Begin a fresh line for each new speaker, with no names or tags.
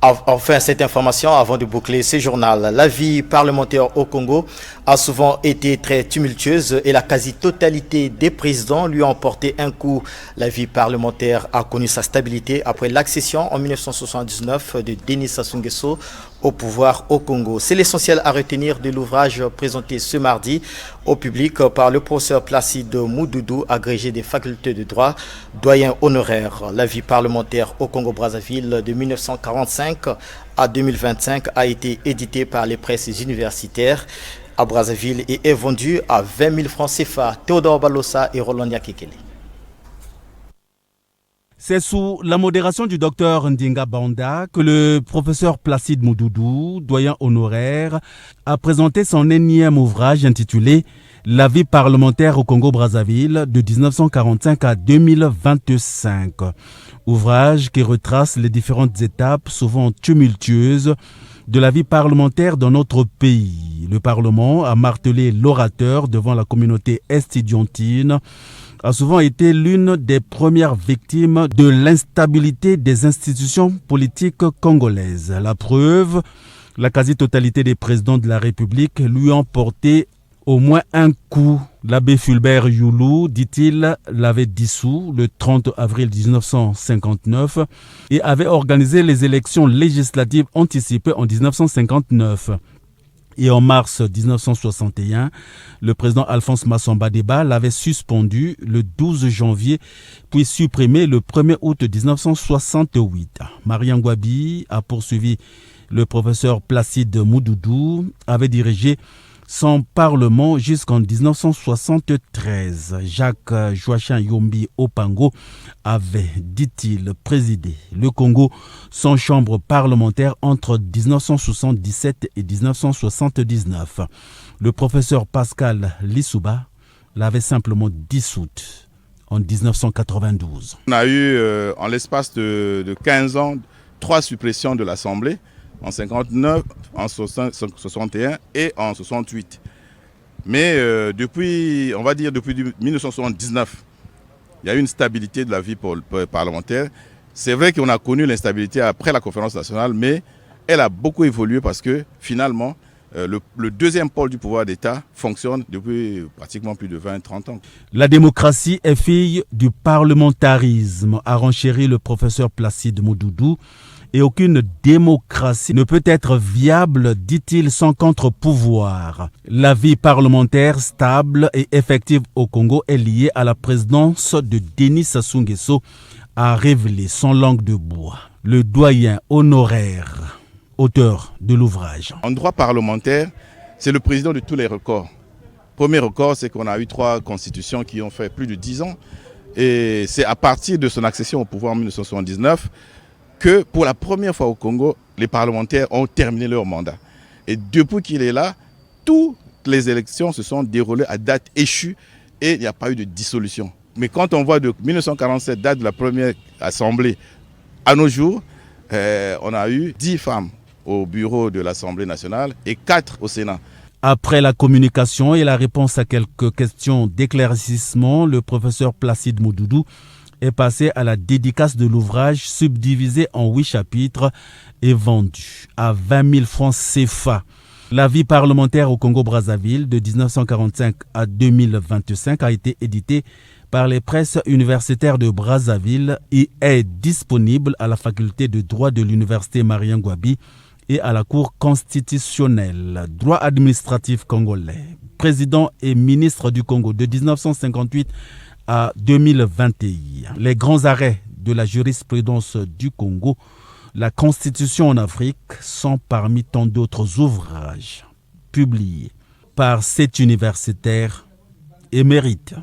Enfin, cette information avant de boucler ce journal. La vie parlementaire au Congo a souvent été très tumultueuse et la quasi-totalité des présidents lui ont porté un coup. La vie parlementaire a connu sa stabilité après l'accession en 1979 de Denis Sassou Nguesso au pouvoir au Congo. C'est l'essentiel à retenir de l'ouvrage présenté ce mardi au public par le professeur Placide Moudoudou, agrégé des facultés de droit, doyen honoraire. La vie parlementaire au Congo-Brazzaville de 1945 à 2025 a été édité par les presses universitaires à Brazzaville et est vendu à 20 000 francs CFA. Théodore Balossa et Roland Yakekele.
C'est sous la modération du docteur Ndinga Banda que le professeur Placide Moudoudou, doyen honoraire, a présenté son énième ouvrage intitulé « La vie parlementaire au Congo-Brazzaville de 1945 à 2025 ». Ouvrage qui retrace les différentes étapes souvent tumultueuses de la vie parlementaire dans notre pays. Le Parlement, a martelé l'orateur devant la communauté estudiantine, a souvent été l'une des premières victimes de l'instabilité des institutions politiques congolaises. La preuve, la quasi-totalité des présidents de la République lui ont porté au moins un coup. L'abbé Fulbert Youlou, dit-il, l'avait dissous le 30 avril 1959 et avait organisé les élections législatives anticipées en 1959. Et en mars 1961, le président Alphonse Massamba Deba l'avait suspendu le 12 janvier, puis supprimé le 1er août 1968. Marian Gwabi a poursuivi le professeur Placide Moudoudou, avait dirigé son parlement jusqu'en 1973. Jacques Joachim Yombi Opango avait, dit-il, présidé le Congo sans chambre parlementaire entre 1977 et 1979. Le professeur Pascal Lissouba l'avait simplement dissoute en 1992.
On a eu, en l'espace de 15 ans, 3 suppressions de l'Assemblée. En 59, en 61 et en 68. Mais depuis 1979, il y a eu une stabilité de la vie parlementaire. C'est vrai qu'on a connu l'instabilité après la conférence nationale, mais elle a beaucoup évolué parce que finalement, le deuxième pôle du pouvoir d'État fonctionne depuis pratiquement plus de 20-30 ans.
La démocratie est fille du parlementarisme, a renchéri le professeur Placide Moudoudou. Et aucune démocratie ne peut être viable, dit-il, sans contre-pouvoir. La vie parlementaire stable et effective au Congo est liée à la présidence de Denis Sassou Nguesso, a révélé sans langue de bois le doyen honoraire, auteur de l'ouvrage.
En droit parlementaire, c'est le président de tous les records. Premier record, c'est qu'on a eu 3 constitutions qui ont fait plus de 10 ans. Et c'est à partir de son accession au pouvoir en 1979 que pour la première fois au Congo, les parlementaires ont terminé leur mandat. Et depuis qu'il est là, toutes les élections se sont déroulées à date échue et il n'y a pas eu de dissolution. Mais quand on voit de 1947, date de la première assemblée, à nos jours, on a eu 10 femmes au bureau de l'Assemblée nationale et 4 au Sénat.
Après la communication et la réponse à quelques questions d'éclaircissement, le professeur Placide Moudoudou est passé à la dédicace de l'ouvrage subdivisé en 8 chapitres et vendu à 20 000 francs CFA. La vie parlementaire au Congo-Brazzaville de 1945 à 2025 a été édité par les presses universitaires de Brazzaville et est disponible à la faculté de droit de l'université Marian Gwabi et à la Cour constitutionnelle. Droit administratif congolais. Président et ministre du Congo de 1958 à 2021. Les grands arrêts de la jurisprudence du Congo, la Constitution en Afrique, sont parmi tant d'autres ouvrages publiés par cet universitaire émérite.